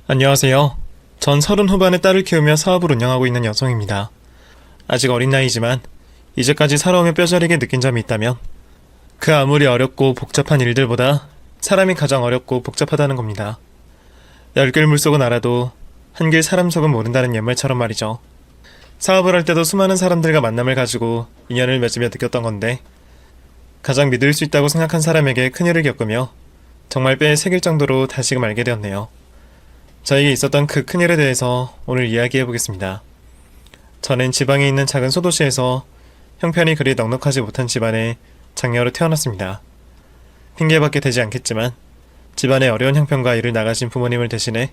안녕하세요. 전 30 후반의 딸을 키우며 사업을 운영하고 있는 여성입니다. 아직 어린 나이지만 이제까지 살아오며 뼈저리게 느낀 점이 있다면 그 아무리 어렵고 복잡한 일들보다 사람이 가장 어렵고 복잡하다는 겁니다. 열길 물속은 알아도 한길 사람 속은 모른다는 옛말처럼 말이죠. 사업을 할 때도 수많은 사람들과 만남을 가지고 인연을 맺으며 느꼈던 건데 가장 믿을 수 있다고 생각한 사람에게 큰일을 겪으며 정말 뼈에 새길 정도로 다시금 알게 되었네요. 저에게 있었던 그 큰일에 대해서 오늘 이야기해보겠습니다. 저는 지방에 있는 작은 소도시에서 형편이 그리 넉넉하지 못한 집안에 장녀로 태어났습니다. 핑계밖에 되지 않겠지만 집안의 어려운 형편과 일을 나가신 부모님을 대신해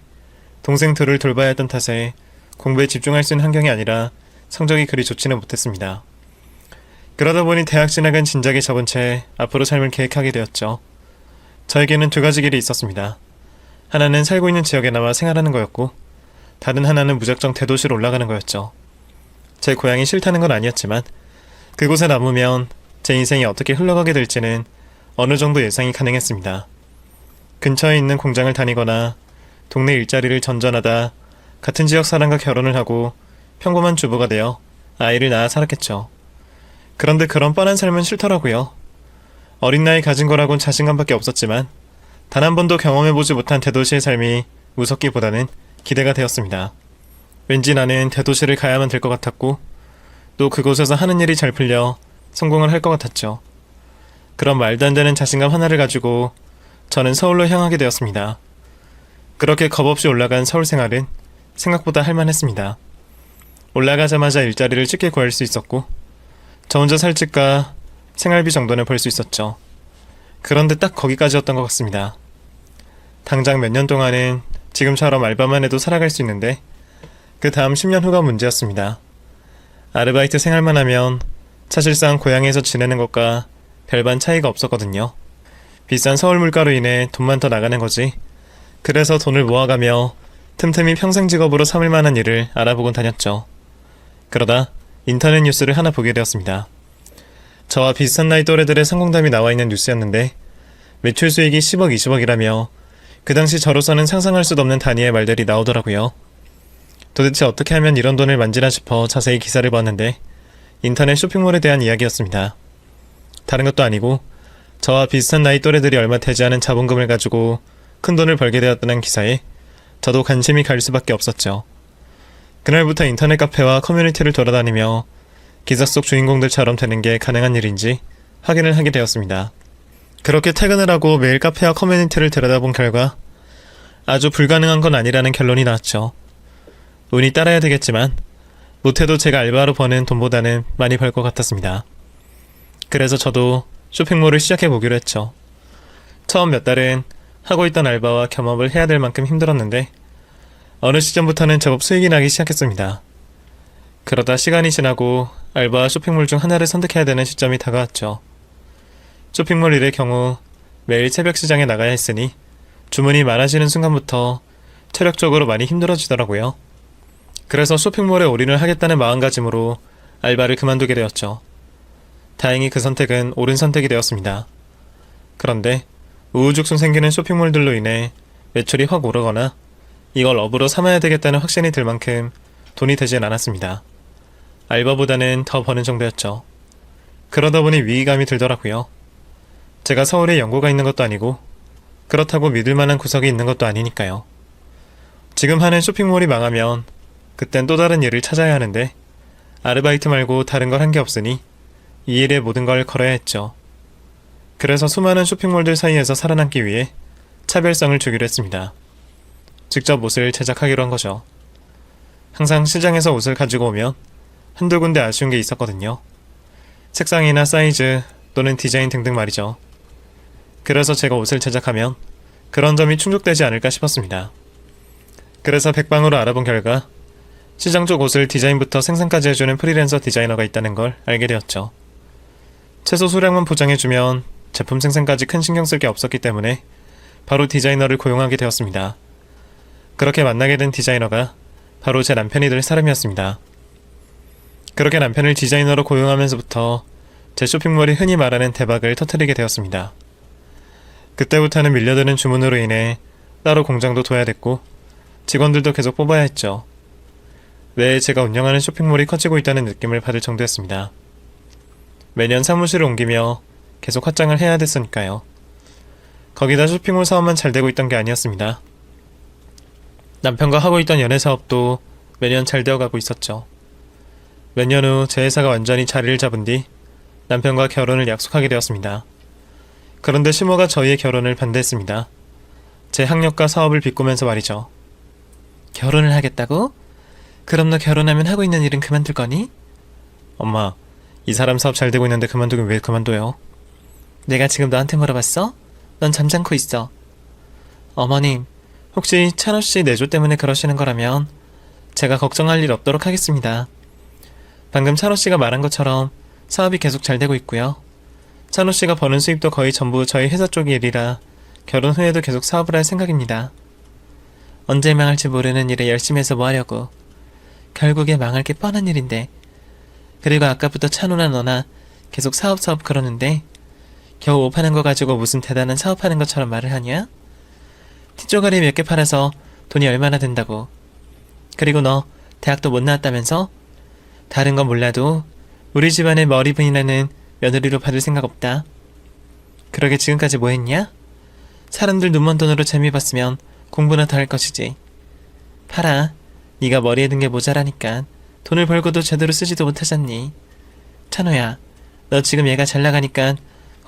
동생 둘을 돌봐야 했던 탓에 공부에 집중할 수 있는 환경이 아니라 성적이 그리 좋지는 못했습니다. 그러다 보니 대학 진학은 진작에 접은 채 앞으로 삶을 계획하게 되었죠. 저에게는 두 가지 길이 있었습니다. 하나는 살고 있는 지역에 남아 생활하는 거였고 다른 하나는 무작정 대도시로 올라가는 거였죠. 제 고향이 싫다는 건 아니었지만 그곳에 남으면 제 인생이 어떻게 흘러가게 될지는 어느 정도 예상이 가능했습니다. 근처에 있는 공장을 다니거나 동네 일자리를 전전하다 같은 지역 사람과 결혼을 하고 평범한 주부가 되어 아이를 낳아 살았겠죠. 그런데 그런 뻔한 삶은 싫더라고요. 어린 나이 가진 거라곤 자신감밖에 없었지만 단 한 번도 경험해보지 못한 대도시의 삶이 무섭기보다는 기대가 되었습니다. 왠지 나는 대도시를 가야만 될 것 같았고 또 그곳에서 하는 일이 잘 풀려 성공을 할 것 같았죠. 그런 말도 안 되는 자신감 하나를 가지고 저는 서울로 향하게 되었습니다. 그렇게 겁없이 올라간 서울 생활은 생각보다 할만했습니다. 올라가자마자 일자리를 쉽게 구할 수 있었고 저 혼자 살 집과 생활비 정도는 벌 수 있었죠. 그런데 딱 거기까지였던 것 같습니다. 당장 몇 년 동안은 지금처럼 알바만 해도 살아갈 수 있는데 그 다음 10년 후가 문제였습니다. 아르바이트 생활만 하면 사실상 고향에서 지내는 것과 별반 차이가 없었거든요. 비싼 서울 물가로 인해 돈만 더 나가는 거지. 그래서 돈을 모아가며 틈틈이 평생 직업으로 삼을 만한 일을 알아보곤 다녔죠. 그러다 인터넷 뉴스를 하나 보게 되었습니다. 저와 비슷한 나이 또래들의 성공담이 나와 있는 뉴스였는데 매출 수익이 10억, 20억이라며 그 당시 저로서는 상상할 수도 없는 단위의 말들이 나오더라고요. 도대체 어떻게 하면 이런 돈을 만지나 싶어 자세히 기사를 봤는데 인터넷 쇼핑몰에 대한 이야기였습니다. 다른 것도 아니고 저와 비슷한 나이 또래들이 얼마 되지 않은 자본금을 가지고 큰 돈을 벌게 되었다는 기사에 저도 관심이 갈 수밖에 없었죠. 그날부터 인터넷 카페와 커뮤니티를 돌아다니며 기사 속 주인공들처럼 되는 게 가능한 일인지 확인을 하게 되었습니다. 그렇게 퇴근을 하고 매일 카페와 커뮤니티를 들여다본 결과 아주 불가능한 건 아니라는 결론이 나왔죠. 운이 따라야 되겠지만 못해도 제가 알바로 버는 돈보다는 많이 벌 것 같았습니다. 그래서 저도 쇼핑몰을 시작해보기로 했죠. 처음 몇 달은 하고 있던 알바와 겸업을 해야 될 만큼 힘들었는데 어느 시점부터는 제법 수익이 나기 시작했습니다. 그러다 시간이 지나고 알바와 쇼핑몰 중 하나를 선택해야 되는 시점이 다가왔죠. 쇼핑몰 일의 경우 매일 새벽 시장에 나가야 했으니 주문이 많아지는 순간부터 체력적으로 많이 힘들어지더라고요. 그래서 쇼핑몰에 올인을 하겠다는 마음가짐으로 알바를 그만두게 되었죠. 다행히 그 선택은 옳은 선택이 되었습니다. 그런데 우후죽순 생기는 쇼핑몰들로 인해 매출이 확 오르거나 이걸 업으로 삼아야 되겠다는 확신이 들 만큼 돈이 되진 않았습니다. 알바보다는 더 버는 정도였죠. 그러다 보니 위기감이 들더라고요. 제가 서울에 연고가 있는 것도 아니고 그렇다고 믿을 만한 구석이 있는 것도 아니니까요. 지금 하는 쇼핑몰이 망하면 그땐 또 다른 일을 찾아야 하는데 아르바이트 말고 다른 걸 한 게 없으니 이 일에 모든 걸 걸어야 했죠. 그래서 수많은 쇼핑몰들 사이에서 살아남기 위해 차별성을 주기로 했습니다. 직접 옷을 제작하기로 한 거죠. 항상 시장에서 옷을 가지고 오면 한두 군데 아쉬운 게 있었거든요. 색상이나 사이즈 또는 디자인 등등 말이죠. 그래서 제가 옷을 제작하면 그런 점이 충족되지 않을까 싶었습니다. 그래서 백방으로 알아본 결과 시장 쪽 옷을 디자인부터 생산까지 해주는 프리랜서 디자이너가 있다는 걸 알게 되었죠. 최소 수량만 보장해주면 제품 생산까지 큰 신경 쓸 게 없었기 때문에 바로 디자이너를 고용하게 되었습니다. 그렇게 만나게 된 디자이너가 바로 제 남편이 될 사람이었습니다. 그렇게 남편을 디자이너로 고용하면서부터 제 쇼핑몰이 흔히 말하는 대박을 터뜨리게 되었습니다. 그때부터는 밀려드는 주문으로 인해 따로 공장도 둬야 됐고 직원들도 계속 뽑아야 했죠. 왜 제가 운영하는 쇼핑몰이 커지고 있다는 느낌을 받을 정도였습니다. 매년 사무실을 옮기며 계속 확장을 해야 됐으니까요. 거기다 쇼핑몰 사업만 잘 되고 있던 게 아니었습니다. 남편과 하고 있던 연애 사업도 매년 잘 되어가고 있었죠. 몇 년 후 제 회사가 완전히 자리를 잡은 뒤 남편과 결혼을 약속하게 되었습니다. 그런데 시모가 저희의 결혼을 반대했습니다. 제 학력과 사업을 비꼬면서 말이죠. 결혼을 하겠다고? 그럼 너 결혼하면 하고 있는 일은 그만둘 거니? 엄마, 이 사람 사업 잘 되고 있는데 그만두긴 왜 그만둬요? 내가 지금 너한테 물어봤어? 넌 잠잠고 있어. 어머님, 혹시 찬호씨 내조 때문에 그러시는 거라면 제가 걱정할 일 없도록 하겠습니다. 방금 찬호씨가 말한 것처럼 사업이 계속 잘 되고 있고요. 찬호씨가 버는 수입도 거의 전부 저희 회사 쪽 일이라 결혼 후에도 계속 사업을 할 생각입니다. 언제 망할지 모르는 일에 열심히 해서 뭐 하려고. 결국에 망할 게 뻔한 일인데. 그리고 아까부터 찬호나 너나 계속 사업 그러는데 겨우 옷 파는 거 가지고 무슨 대단한 사업하는 것처럼 말을 하냐? 티조가리 몇 개 팔아서 돈이 얼마나 된다고. 그리고 너 대학도 못 나왔다면서? 다른 건 몰라도 우리 집안의 머리분이라는 며느리로 받을 생각 없다. 그러게 지금까지 뭐 했냐? 사람들 눈먼 돈으로 재미 봤으면 공부나 더 할 것이지. 팔아. 네가 머리에 든 게 모자라니까 돈을 벌고도 제대로 쓰지도 못하잖니. 찬호야, 너 지금 얘가 잘 나가니까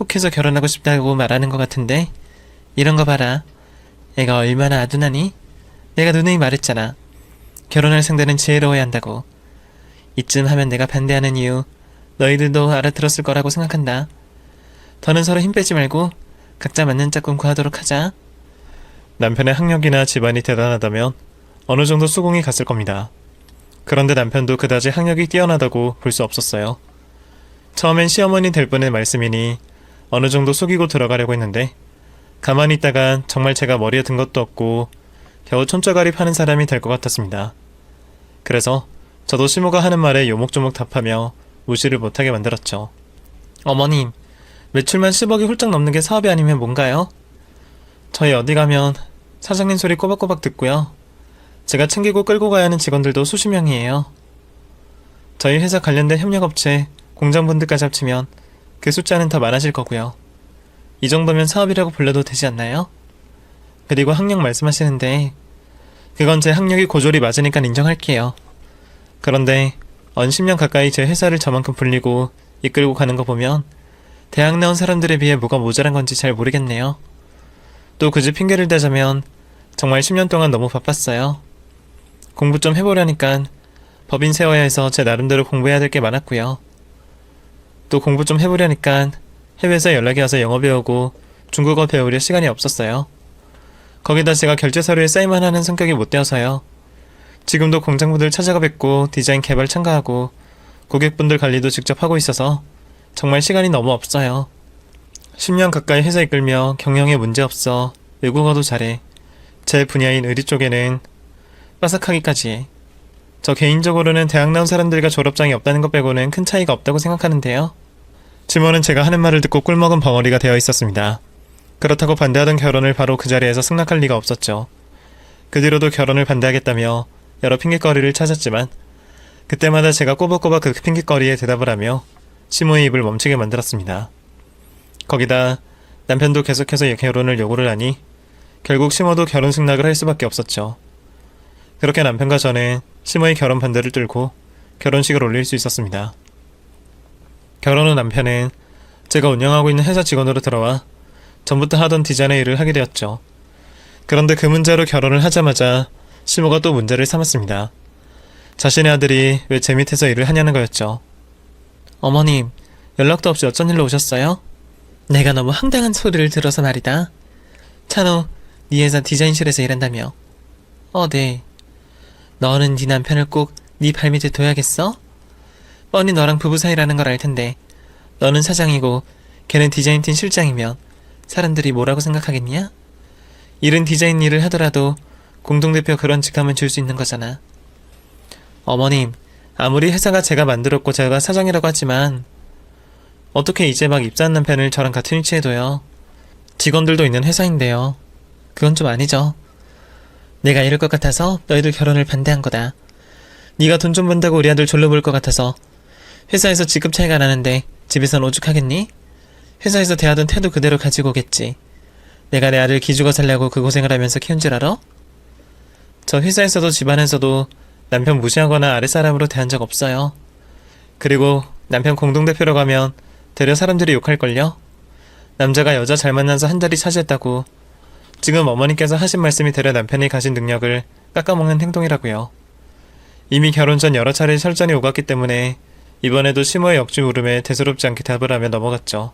혹해서 결혼하고 싶다고 말하는 것 같은데 이런 거 봐라. 얘가 얼마나 아둔하니? 내가 누누이 말했잖아. 결혼할 상대는 지혜로워야 한다고. 이쯤 하면 내가 반대하는 이유 너희들도 알아들었을 거라고 생각한다. 더는 서로 힘 빼지 말고 각자 맞는 짝꿍 구하도록 하자. 남편의 학력이나 집안이 대단하다면 어느 정도 수긍이 갔을 겁니다. 그런데 남편도 그다지 학력이 뛰어나다고 볼 수 없었어요. 처음엔 시어머니 될 뻔의 말씀이니 어느 정도 속이고 들어가려고 했는데 가만히 있다간 정말 제가 머리에 든 것도 없고 겨우 촌저가리 파는 사람이 될 것 같았습니다. 그래서 저도 시모가 하는 말에 요목조목 답하며 무시를 못하게 만들었죠. 어머님, 매출만 10억이 훌쩍 넘는 게 사업이 아니면 뭔가요? 저희 어디 가면 사장님 소리 꼬박꼬박 듣고요. 제가 챙기고 끌고 가야 하는 직원들도 수십 명이에요. 저희 회사 관련된 협력업체, 공장분들까지 합치면 그 숫자는 더 많아질 거고요. 이 정도면 사업이라고 불러도 되지 않나요? 그리고 학력 말씀하시는데 그건 제 학력이 고졸이 맞으니까 인정할게요. 그런데 언 10년 가까이 제 회사를 저만큼 불리고 이끌고 가는 거 보면 대학 나온 사람들에 비해 뭐가 모자란 건지 잘 모르겠네요. 또 굳이 핑계를 대자면 정말 10년 동안 너무 바빴어요. 공부 좀 해보려니까 법인 세워야 해서 제 나름대로 공부해야 될 게 많았고요. 또 공부 좀 해보려니까 해외에서 연락이 와서 영어 배우고 중국어 배우려 시간이 없었어요. 거기다 제가 결제 서류에 사인만 하는 성격이 못 되어서요. 지금도 공장분들 찾아가 뵙고 디자인 개발 참가하고 고객분들 관리도 직접 하고 있어서 정말 시간이 너무 없어요. 10년 가까이 회사 이끌며 경영에 문제없어 외국어도 잘해. 제 분야인 의리 쪽에는 빠삭하기까지 해. 저 개인적으로는 대학 나온 사람들과 졸업장이 없다는 것 빼고는 큰 차이가 없다고 생각하는데요. 지모는 제가 하는 말을 듣고 꿀먹은 벙어리가 되어 있었습니다. 그렇다고 반대하던 결혼을 바로 그 자리에서 승낙할 리가 없었죠. 그 뒤로도 결혼을 반대하겠다며 여러 핑계거리를 찾았지만 그때마다 제가 꼬박꼬박 그 핑계거리에 대답을 하며 시모의 입을 멈추게 만들었습니다. 거기다 남편도 계속해서 결혼을 요구를 하니 결국 시모도 결혼 승낙을 할 수밖에 없었죠. 그렇게 남편과 저는 시모의 결혼 반대를 뚫고 결혼식을 올릴 수 있었습니다. 결혼 후 남편은 제가 운영하고 있는 회사 직원으로 들어와 전부터 하던 디자인의 일을 하게 되었죠. 그런데 그 문제로 결혼을 하자마자 시모가 또 문제를 삼았습니다. 자신의 아들이 왜 제 밑에서 일을 하냐는 거였죠. 어머님, 연락도 없이 어쩐 일로 오셨어요? 내가 너무 황당한 소리를 들어서 말이다. 찬호, 네 회사 디자인실에서 일한다며. 네. 너는 네 남편을 꼭 네 발밑에 둬야겠어? 뻔히 너랑 부부 사이라는 걸 알 텐데 너는 사장이고 걔는 디자인팀 실장이면 사람들이 뭐라고 생각하겠냐? 일은 디자인 일을 하더라도 공동대표 그런 직함은 줄 수 있는 거잖아. 어머님, 아무리 회사가 제가 만들었고 제가 사장이라고 하지만 어떻게 이제 막 입사한 남편을 저랑 같은 위치에 둬요? 직원들도 있는 회사인데요. 그건 좀 아니죠. 내가 이럴 것 같아서 너희들 결혼을 반대한 거다. 네가 돈 좀 번다고 우리 아들 졸로 볼 것 같아서. 회사에서 직급 차이가 나는데 집에선 오죽하겠니? 회사에서 대하던 태도 그대로 가지고 오겠지. 내가 내 아들 기죽어 살려고 그 고생을 하면서 키운 줄 알아? 저 회사에서도 집안에서도 남편 무시하거나 아랫사람으로 대한 적 없어요. 그리고 남편 공동대표라고 하면 되려 사람들이 욕할걸요? 남자가 여자 잘 만나서 한 자리 차지했다고. 지금 어머니께서 하신 말씀이 되려 남편이 가진 능력을 깎아먹는 행동이라고요. 이미 결혼 전 여러 차례 설전이 오갔기 때문에 이번에도 시모의 역지 물음에 대수롭지 않게 답을 하며 넘어갔죠.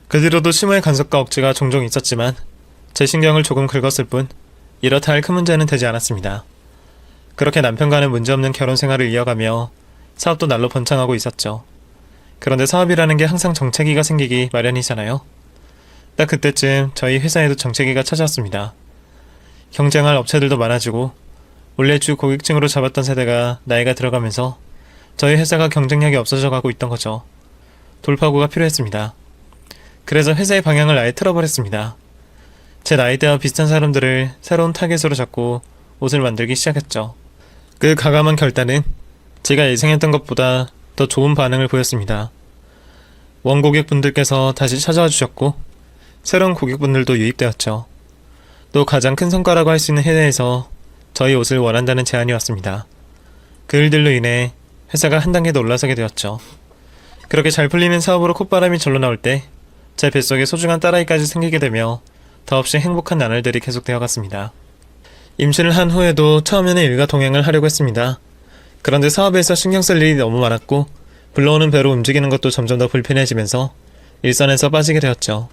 그 뒤로도 시모의 간섭과 억지가 종종 있었지만 제 신경을 조금 긁었을 뿐 이렇다 할 큰 문제는 되지 않았습니다. 그렇게 남편과는 문제없는 결혼 생활을 이어가며 사업도 날로 번창하고 있었죠. 그런데 사업이라는 게 항상 정체기가 생기기 마련이잖아요. 딱 그때쯤 저희 회사에도 정체기가 찾아왔습니다. 경쟁할 업체들도 많아지고 원래 주 고객층으로 잡았던 세대가 나이가 들어가면서 저희 회사가 경쟁력이 없어져 가고 있던 거죠. 돌파구가 필요했습니다. 그래서 회사의 방향을 아예 틀어버렸습니다. 제 나이대와 비슷한 사람들을 새로운 타겟으로 잡고 옷을 만들기 시작했죠. 그 가감한 결단은 제가 예상했던 것보다 더 좋은 반응을 보였습니다. 원고객분들께서 다시 찾아와 주셨고 새로운 고객분들도 유입되었죠. 또 가장 큰 성과라고 할 수 있는 해외에서 저희 옷을 원한다는 제안이 왔습니다. 그 일들로 인해 회사가 한 단계 더 올라서게 되었죠. 그렇게 잘 풀리는 사업으로 콧바람이 절로 나올 때 제 뱃속에 소중한 딸아이까지 생기게 되며 더없이 행복한 나날들이 계속되어 갔습니다. 임신을 한 후에도 처음에는 일과 동행을 하려고 했습니다. 그런데 사업에서 신경 쓸 일이 너무 많았고 불러오는 배로 움직이는 것도 점점 더 불편해지면서 일선에서 빠지게 되었죠.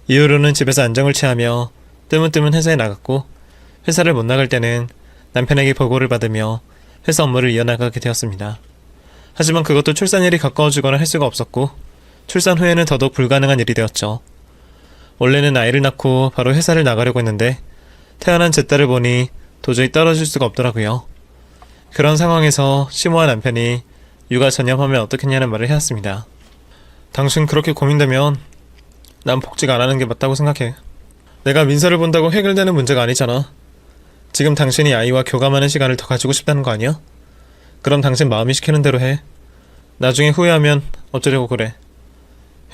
이후로는 집에서 안정을 취하며 뜨문뜨문 회사에 나갔고 회사를 못 나갈 때는 남편에게 보고를 받으며 회사 업무를 이어나가게 되었습니다. 하지만 그것도 출산일이 가까워지거나 할 수가 없었고 출산 후에는 더더욱 불가능한 일이 되었죠. 원래는 아이를 낳고 바로 회사를 나가려고 했는데 태어난 제 딸을 보니 도저히 떨어질 수가 없더라고요. 그런 상황에서 시모와 남편이 육아 전념하면 어떻겠냐는 말을 해왔습니다. 당신 그렇게 고민되면 난 복직 안 하는 게 맞다고 생각해. 내가 민서를 본다고 해결되는 문제가 아니잖아. 지금 당신이 아이와 교감하는 시간을 더 가지고 싶다는 거 아니야? 그럼 당신 마음이 시키는 대로 해. 나중에 후회하면 어쩌려고 그래.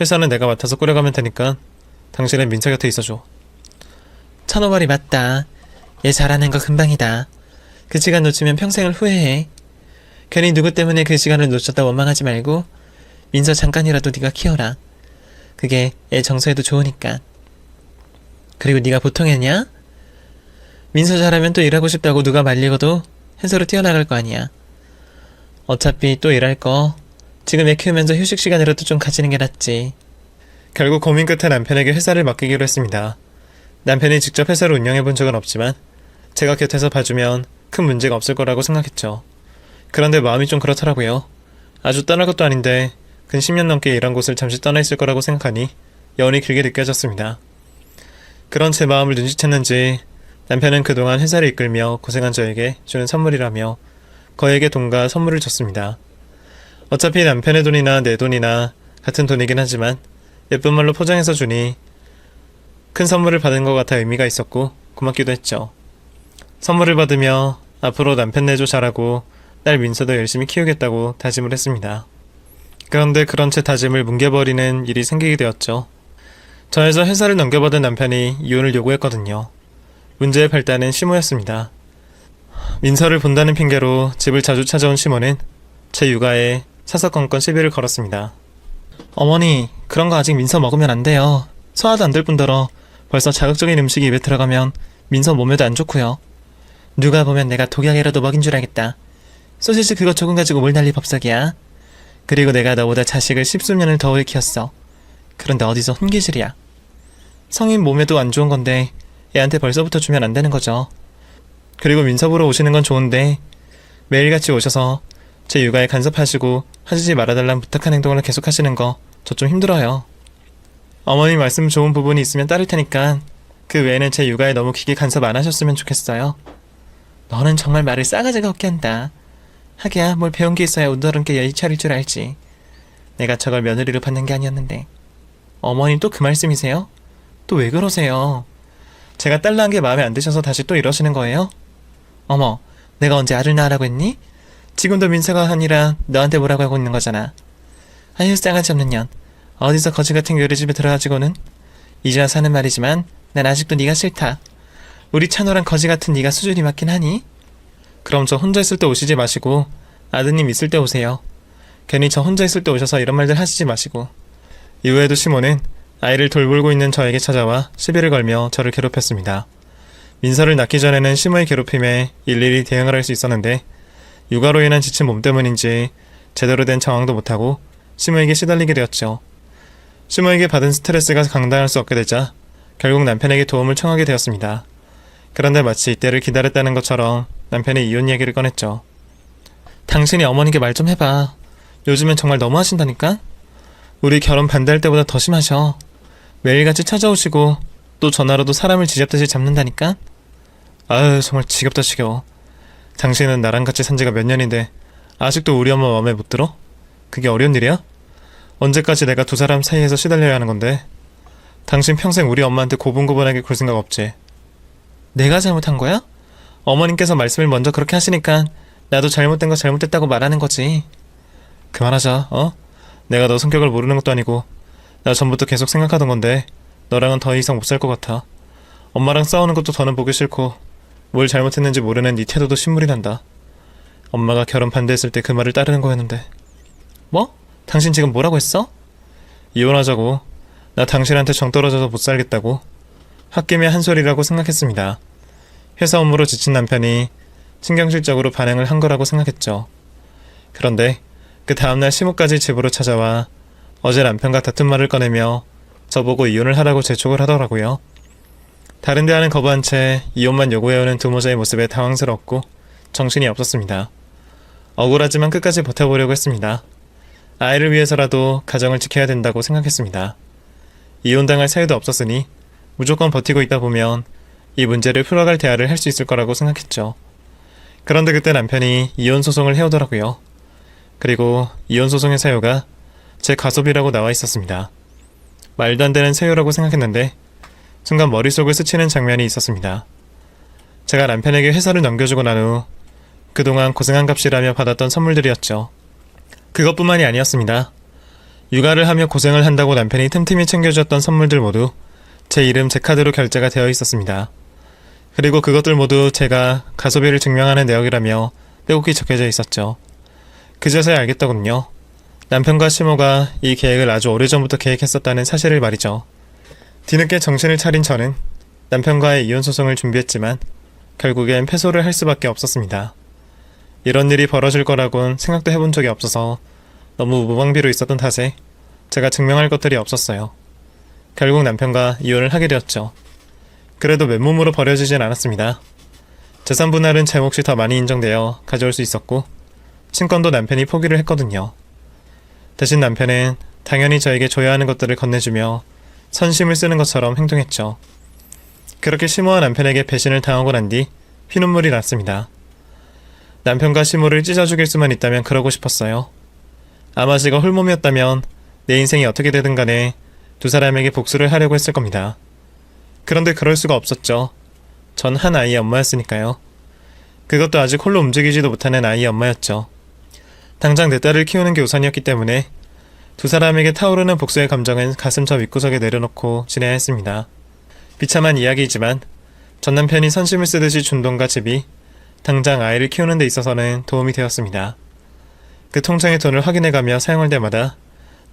회사는 내가 맡아서 꾸려가면 되니까 당신은 민서 곁에 있어줘. 찬호 말이 맞다. 얘 잘하는 거 금방이다. 그 시간 놓치면 평생을 후회해. 괜히 누구 때문에 그 시간을 놓쳤다 원망하지 말고 민서 잠깐이라도 네가 키워라. 그게 애 정서에도 좋으니까. 그리고 네가 보통 애냐? 민서 잘하면 또 일하고 싶다고 누가 말리고도 회사로 뛰어나갈 거 아니야. 어차피 또 일할 거 지금 애 키우면서 휴식 시간이라도 좀 가지는 게 낫지. 결국 고민 끝에 남편에게 회사를 맡기기로 했습니다. 남편이 직접 회사를 운영해 본 적은 없지만 제가 곁에서 봐주면 큰 문제가 없을 거라고 생각했죠. 그런데 마음이 좀 그렇더라고요. 아주 떠날 것도 아닌데 근 10년 넘게 일한 곳을 잠시 떠나 있을 거라고 생각하니 여운이 길게 느껴졌습니다. 그런 제 마음을 눈치챘는지 남편은 그동안 회사를 이끌며 고생한 저에게 주는 선물이라며 거액의 돈과 선물을 줬습니다. 어차피 남편의 돈이나 내 돈이나 같은 돈이긴 하지만 예쁜 말로 포장해서 주니 큰 선물을 받은 것 같아 의미가 있었고 고맙기도 했죠. 선물을 받으며 앞으로 남편 내조 잘하고 딸 민서도 열심히 키우겠다고 다짐을 했습니다. 그런데 그런 채 다짐을 뭉개버리는 일이 생기게 되었죠. 저에서 회사를 넘겨받은 남편이 이혼을 요구했거든요. 문제의 발단은 시모였습니다. 민서를 본다는 핑계로 집을 자주 찾아온 시모는 제 육아에 사사건건 시비를 걸었습니다. 어머니, 그런 거 아직 민서 먹으면 안 돼요. 소화도 안 될 뿐더러 벌써 자극적인 음식이 입에 들어가면 민서 몸에도 안 좋고요. 누가 보면 내가 독약이라도 먹인 줄 알겠다. 소시지 그거 조금 가지고 뭘 난리 법석이야. 그리고 내가 너보다 자식을 10수년을 더 오래 키웠어. 그런데 어디서 혼기질이야. 성인 몸에도 안 좋은 건데 애한테 벌써부터 주면 안 되는 거죠. 그리고 민서 보러 오시는 건 좋은데 매일같이 오셔서 제 육아에 간섭하시고 하시지 말아달라는 부탁한 행동을 계속 하시는 거 저 좀 힘들어요. 어머니 말씀 좋은 부분이 있으면 따를 테니까 그 외에는 제 육아에 너무 기게 간섭 안 하셨으면 좋겠어요. 너는 정말 말을 싸가지가 없게 한다. 하기야 뭘 배운 게 있어야 온더럽게 예의 차릴 줄 알지. 내가 저걸 며느리로 받는 게 아니었는데. 어머님 또 그 말씀이세요? 또 왜 그러세요? 제가 딸 낳은 게 마음에 안 드셔서 다시 또 이러시는 거예요? 어머, 내가 언제 알을 낳으라고 했니? 지금도 민서가 아니라 너한테 뭐라고 하고 있는 거잖아. 아유, 싸가지 없는 년. 어디서 거지 같은 교리 집에 들어가지고는. 이제 와서 하는 말이지만 난 아직도 네가 싫다. 우리 찬호랑 거지 같은 네가 수준이 맞긴 하니? 그럼 저 혼자 있을 때 오시지 마시고 아드님 있을 때 오세요. 괜히 저 혼자 있을 때 오셔서 이런 말들 하시지 마시고. 이후에도 시모는 아이를 돌보고 있는 저에게 찾아와 시비를 걸며 저를 괴롭혔습니다. 민서를 낳기 전에는 시모의 괴롭힘에 일일이 대응을 할 수 있었는데 육아로 인한 지친 몸 때문인지 제대로 된 정황도 못하고 시모에게 시달리게 되었죠. 시모에게 받은 스트레스가 감당할 수 없게 되자 결국 남편에게 도움을 청하게 되었습니다. 그런데 마치 이때를 기다렸다는 것처럼 남편이 이혼 얘기를 꺼냈죠. 당신이 어머니께 말 좀 해봐. 요즘엔 정말 너무하신다니까? 우리 결혼 반대할 때보다 더 심하셔. 매일같이 찾아오시고 또 전화로도 사람을 쥐잡듯이 잡는다니까? 아유, 정말 지겹다 지겨워. 당신은 나랑 같이 산 지가 몇 년인데 아직도 우리 엄마 마음에 못 들어? 그게 어려운 일이야? 언제까지 내가 두 사람 사이에서 시달려야 하는 건데? 당신 평생 우리 엄마한테 고분고분하게 굴 생각 없지? 내가 잘못한 거야? 어머님께서 말씀을 먼저 그렇게 하시니까 나도 잘못된 거 잘못됐다고 말하는 거지. 그만하자, 어? 내가 너 성격을 모르는 것도 아니고 나 전부터 계속 생각하던 건데 너랑은 더 이상 못 살 것 같아. 엄마랑 싸우는 것도 더는 보기 싫고 뭘 잘못했는지 모르는 네 태도도 신물이 난다. 엄마가 결혼 반대했을 때 그 말을 따르는 거였는데. 뭐? 당신 지금 뭐라고 했어? 이혼하자고. 나 당신한테 정 떨어져서 못 살겠다고. 홧김에 한 소리라고 생각했습니다. 회사 업무로 지친 남편이 신경질적으로 반응을 한 거라고 생각했죠. 그런데 그 다음날 시모까지 집으로 찾아와 어제 남편과 다툰 말을 꺼내며 저보고 이혼을 하라고 재촉을 하더라고요. 다른 대화는 거부한 채 이혼만 요구해오는 두 모자의 모습에 당황스럽고 정신이 없었습니다. 억울하지만 끝까지 버텨보려고 했습니다. 아이를 위해서라도 가정을 지켜야 된다고 생각했습니다. 이혼당할 사유도 없었으니 무조건 버티고 있다 보면 이 문제를 풀어갈 대화를 할 수 있을 거라고 생각했죠. 그런데 그때 남편이 이혼 소송을 해오더라고요. 그리고 이혼 소송의 사유가 제 가소비라고 나와 있었습니다. 말도 안 되는 사유라고 생각했는데 순간 머릿속을 스치는 장면이 있었습니다. 제가 남편에게 회사를 넘겨주고 난 후 그동안 고생한 값이라며 받았던 선물들이었죠. 그것뿐만이 아니었습니다. 육아를 하며 고생을 한다고 남편이 틈틈이 챙겨주었던 선물들 모두 제 이름 제 카드로 결제가 되어 있었습니다. 그리고 그것들 모두 제가 가소비를 증명하는 내역이라며 빼곡히 적혀져 있었죠. 그제서야 알겠더군요. 남편과 시모가 이 계획을 아주 오래전부터 계획했었다는 사실을 말이죠. 뒤늦게 정신을 차린 저는 남편과의 이혼 소송을 준비했지만 결국엔 패소를 할 수밖에 없었습니다. 이런 일이 벌어질 거라곤 생각도 해본 적이 없어서 너무 무방비로 있었던 탓에 제가 증명할 것들이 없었어요. 결국 남편과 이혼을 하게 되었죠. 그래도 맨몸으로 버려지진 않았습니다. 재산 분할은 제 몫이 더 많이 인정되어 가져올 수 있었고 친권도 남편이 포기를 했거든요. 대신 남편은 당연히 저에게 줘야 하는 것들을 건네주며 선심을 쓰는 것처럼 행동했죠. 그렇게 시모와 남편에게 배신을 당하고 난 뒤 피눈물이 났습니다. 남편과 시모를 찢어 죽일 수만 있다면 그러고 싶었어요. 아마 제가 홀몸이었다면 내 인생이 어떻게 되든 간에 두 사람에게 복수를 하려고 했을 겁니다. 그런데 그럴 수가 없었죠. 전 한 아이의 엄마였으니까요. 그것도 아직 홀로 움직이지도 못하는 아이의 엄마였죠. 당장 내 딸을 키우는 게 우선이었기 때문에 두 사람에게 타오르는 복수의 감정은 가슴 저 윗구석에 내려놓고 지내야 했습니다. 비참한 이야기이지만 전 남편이 선심을 쓰듯이 준 돈과 집이 당장 아이를 키우는 데 있어서는 도움이 되었습니다. 그 통장의 돈을 확인해가며 사용할 때마다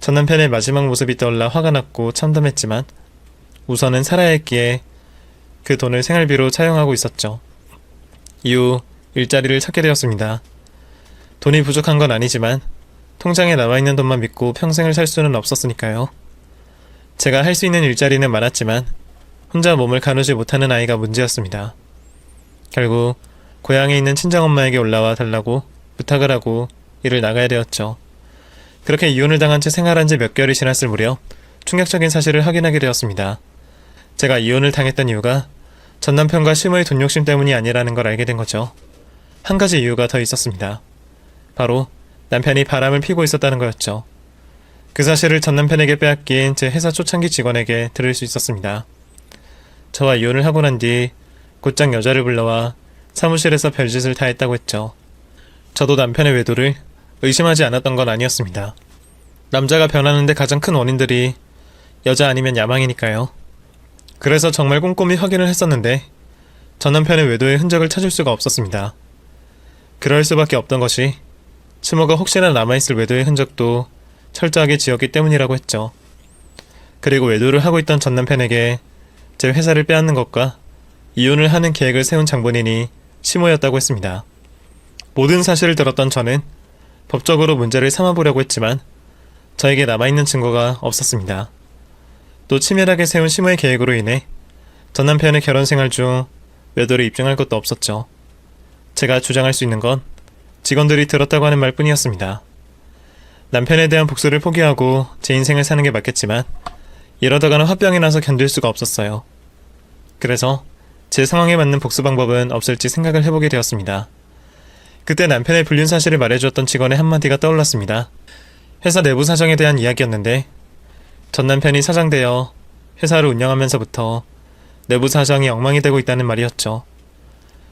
전 남편의 마지막 모습이 떠올라 화가 났고 참담했지만 우선은 살아야 했기에 그 돈을 생활비로 차용하고 있었죠. 이후 일자리를 찾게 되었습니다. 돈이 부족한 건 아니지만 통장에 남아있는 돈만 믿고 평생을 살 수는 없었으니까요. 제가 할 수 있는 일자리는 많았지만 혼자 몸을 가누지 못하는 아이가 문제였습니다. 결국 고향에 있는 친정엄마에게 올라와 달라고 부탁을 하고 일을 나가야 되었죠. 그렇게 이혼을 당한 채 생활한 지 몇 개월이 지났을 무렵 충격적인 사실을 확인하게 되었습니다. 제가 이혼을 당했던 이유가 전 남편과 시모의 돈 욕심 때문이 아니라는 걸 알게 된 거죠. 한 가지 이유가 더 있었습니다. 바로 남편이 바람을 피고 있었다는 거였죠. 그 사실을 전 남편에게 빼앗긴 제 회사 초창기 직원에게 들을 수 있었습니다. 저와 이혼을 하고 난 뒤 곧장 여자를 불러와 사무실에서 별짓을 다 했다고 했죠. 저도 남편의 외도를 의심하지 않았던 건 아니었습니다. 남자가 변하는데 가장 큰 원인들이 여자 아니면 야망이니까요. 그래서 정말 꼼꼼히 확인을 했었는데 전 남편의 외도의 흔적을 찾을 수가 없었습니다. 그럴 수밖에 없던 것이 추모가 혹시나 남아있을 외도의 흔적도 철저하게 지웠기 때문이라고 했죠. 그리고 외도를 하고 있던 전 남편에게 제 회사를 빼앗는 것과 이혼을 하는 계획을 세운 장본인이 시모였다고 했습니다. 모든 사실을 들었던 저는 법적으로 문제를 삼아보려고 했지만 저에게 남아있는 증거가 없었습니다. 또 치밀하게 세운 시모의 계획으로 인해 전 남편의 결혼 생활 중 외도를 입증할 것도 없었죠. 제가 주장할 수 있는 건 직원들이 들었다고 하는 말뿐이었습니다. 남편에 대한 복수를 포기하고 제 인생을 사는 게 맞겠지만 이러다가는 화병이 나서 견딜 수가 없었어요. 그래서 제 상황에 맞는 복수 방법은 없을지 생각을 해보게 되었습니다. 그때 남편의 불륜 사실을 말해주었던 직원의 한마디가 떠올랐습니다. 회사 내부 사정에 대한 이야기였는데 전 남편이 사장되어 회사를 운영하면서부터 내부 사정이 엉망이 되고 있다는 말이었죠.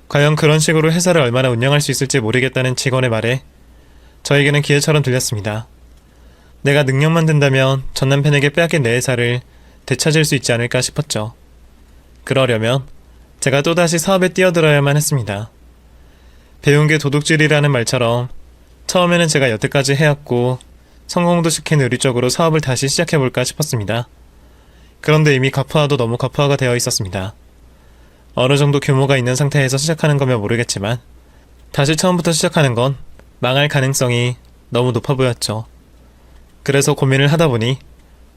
과연 그런 식으로 회사를 얼마나 운영할 수 있을지 모르겠다는 직원의 말에 저에게는 기회처럼 들렸습니다. 내가 능력만 된다면 전 남편에게 빼앗긴 내 회사를 되찾을 수 있지 않을까 싶었죠. 그러려면 제가 또다시 사업에 뛰어들어야만 했습니다. 배운 게 도둑질이라는 말처럼 처음에는 제가 여태까지 해왔고 성공도 시킨 의리 쪽으로 사업을 다시 시작해볼까 싶었습니다. 그런데 이미 가프화도 너무 가프화가 되어 있었습니다. 어느 정도 규모가 있는 상태에서 시작하는 거면 모르겠지만 다시 처음부터 시작하는 건 망할 가능성이 너무 높아 보였죠. 그래서 고민을 하다 보니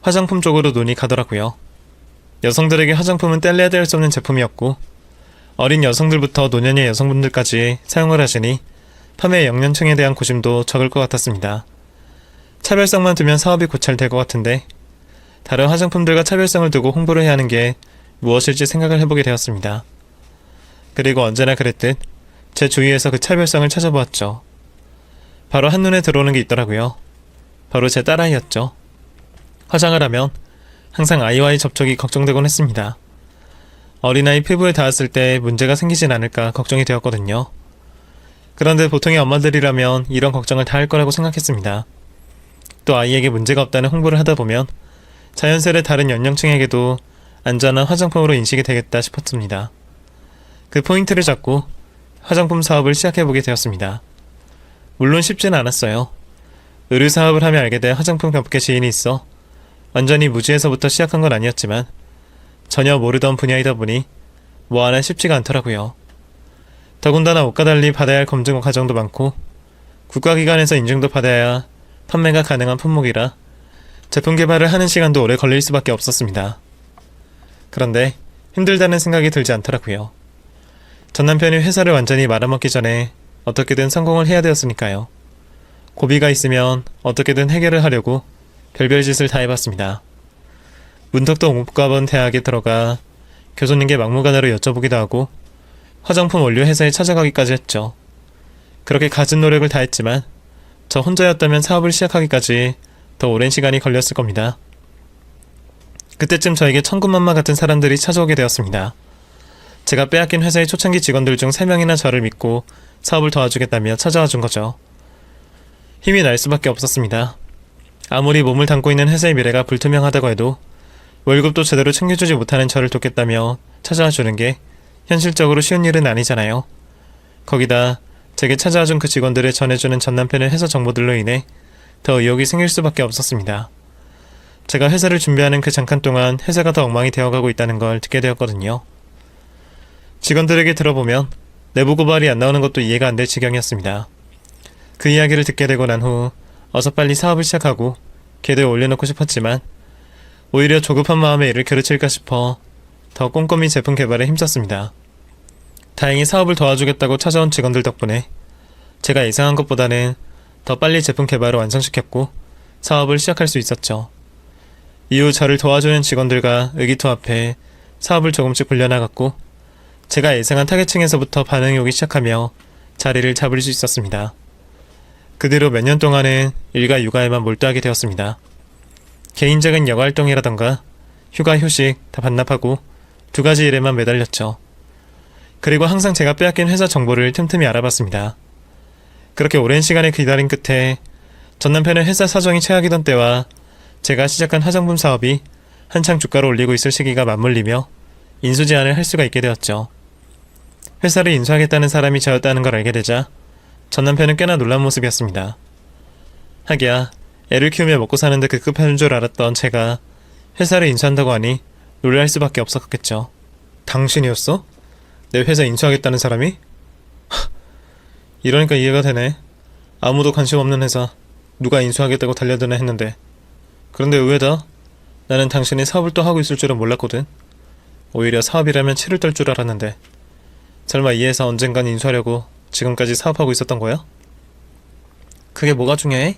화장품 쪽으로 눈이 가더라고요. 여성들에게 화장품은 뗄래야 뗄 수 없는 제품이었고 어린 여성들부터 노년의 여성분들까지 사용을 하시니 판매 영연층에 대한 고심도 적을 것 같았습니다. 차별성만 두면 사업이 고찰될 것 같은데 다른 화장품들과 차별성을 두고 홍보를 해야 하는 게 무엇일지 생각을 해보게 되었습니다. 그리고 언제나 그랬듯 제 주위에서 그 차별성을 찾아보았죠. 바로 한눈에 들어오는 게 있더라고요. 바로 제 딸아이였죠. 화장을 하면 항상 아이와의 접촉이 걱정되곤 했습니다. 어린아이 피부에 닿았을 때 문제가 생기진 않을까 걱정이 되었거든요. 그런데 보통의 엄마들이라면 이런 걱정을 다 할 거라고 생각했습니다. 또 아이에게 문제가 없다는 홍보를 하다 보면 자연스레 다른 연령층에게도 안전한 화장품으로 인식이 되겠다 싶었습니다. 그 포인트를 잡고 화장품 사업을 시작해보게 되었습니다. 물론 쉽지는 않았어요. 의류 사업을 하며 알게 된 화장품 업계 지인이 있어 완전히 무지에서부터 시작한 건 아니었지만 전혀 모르던 분야이다 보니 뭐 하나 쉽지가 않더라고요. 더군다나 옷과 달리 받아야 할 검증 과정도 많고 국가기관에서 인증도 받아야 판매가 가능한 품목이라 제품 개발을 하는 시간도 오래 걸릴 수밖에 없었습니다. 그런데 힘들다는 생각이 들지 않더라고요. 전 남편이 회사를 완전히 말아먹기 전에 어떻게든 성공을 해야 되었으니까요. 고비가 있으면 어떻게든 해결을 하려고 별별 짓을 다 해봤습니다. 문덕동 옥가본 대학에 들어가 교수님께 막무가내로 여쭤보기도 하고 화장품 원료 회사에 찾아가기까지 했죠. 그렇게 갖은 노력을 다했지만 저 혼자였다면 사업을 시작하기까지 더 오랜 시간이 걸렸을 겁니다. 그때쯤 저에게 천군만마 같은 사람들이 찾아오게 되었습니다. 제가 빼앗긴 회사의 초창기 직원들 중 3명이나 저를 믿고 사업을 도와주겠다며 찾아와 준 거죠. 힘이 날 수밖에 없었습니다. 아무리 몸을 담고 있는 회사의 미래가 불투명하다고 해도 월급도 제대로 챙겨주지 못하는 저를 돕겠다며 찾아와 주는 게 현실적으로 쉬운 일은 아니잖아요. 거기다 제게 찾아와 준 그 직원들을 전해주는 전 남편의 회사 정보들로 인해 더 의욕이 생길 수밖에 없었습니다. 제가 회사를 준비하는 그 잠깐 동안 회사가 더 엉망이 되어가고 있다는 걸 듣게 되었거든요. 직원들에게 들어보면 내부 고발이 안 나오는 것도 이해가 안 될 지경이었습니다. 그 이야기를 듣게 되고 난 후 어서 빨리 사업을 시작하고 궤도에 올려놓고 싶었지만 오히려 조급한 마음에 이를 그르칠까 싶어 더 꼼꼼히 제품 개발에 힘썼습니다. 다행히 사업을 도와주겠다고 찾아온 직원들 덕분에 제가 예상한 것보다는 더 빨리 제품 개발을 완성시켰고 사업을 시작할 수 있었죠. 이후 저를 도와주는 직원들과 의기투합해 사업을 조금씩 불려나갔고 제가 예상한 타겟층에서부터 반응이 오기 시작하며 자리를 잡을 수 있었습니다. 그 뒤로 몇 년 동안은 일과 육아에만 몰두하게 되었습니다. 개인적인 여가활동이라던가 휴가, 휴식 다 반납하고 2가지 일에만 매달렸죠. 그리고 항상 제가 빼앗긴 회사 정보를 틈틈이 알아봤습니다. 그렇게 오랜 시간을 기다린 끝에 전 남편의 회사 사정이 최악이던 때와 제가 시작한 화장품 사업이 한창 주가를 올리고 있을 시기가 맞물리며 인수 제안을 할 수가 있게 되었죠. 회사를 인수하겠다는 사람이 저였다는 걸 알게 되자 전 남편은 꽤나 놀란 모습이었습니다. 하기야 애를 키우며 먹고 사는데 급급한 줄 알았던 제가 회사를 인수한다고 하니 놀랄 수밖에 없었겠죠. 당신이었어? 내 회사 인수하겠다는 사람이? 이러니까 이해가 되네. 아무도 관심 없는 회사 누가 인수하겠다고 달려드나 했는데. 그런데 의외다. 나는 당신이 사업을 또 하고 있을 줄은 몰랐거든. 오히려 사업이라면 치를 떨 줄 알았는데. 설마 이 회사 언젠간 인수하려고 지금까지 사업하고 있었던 거야? 그게 뭐가 중요해?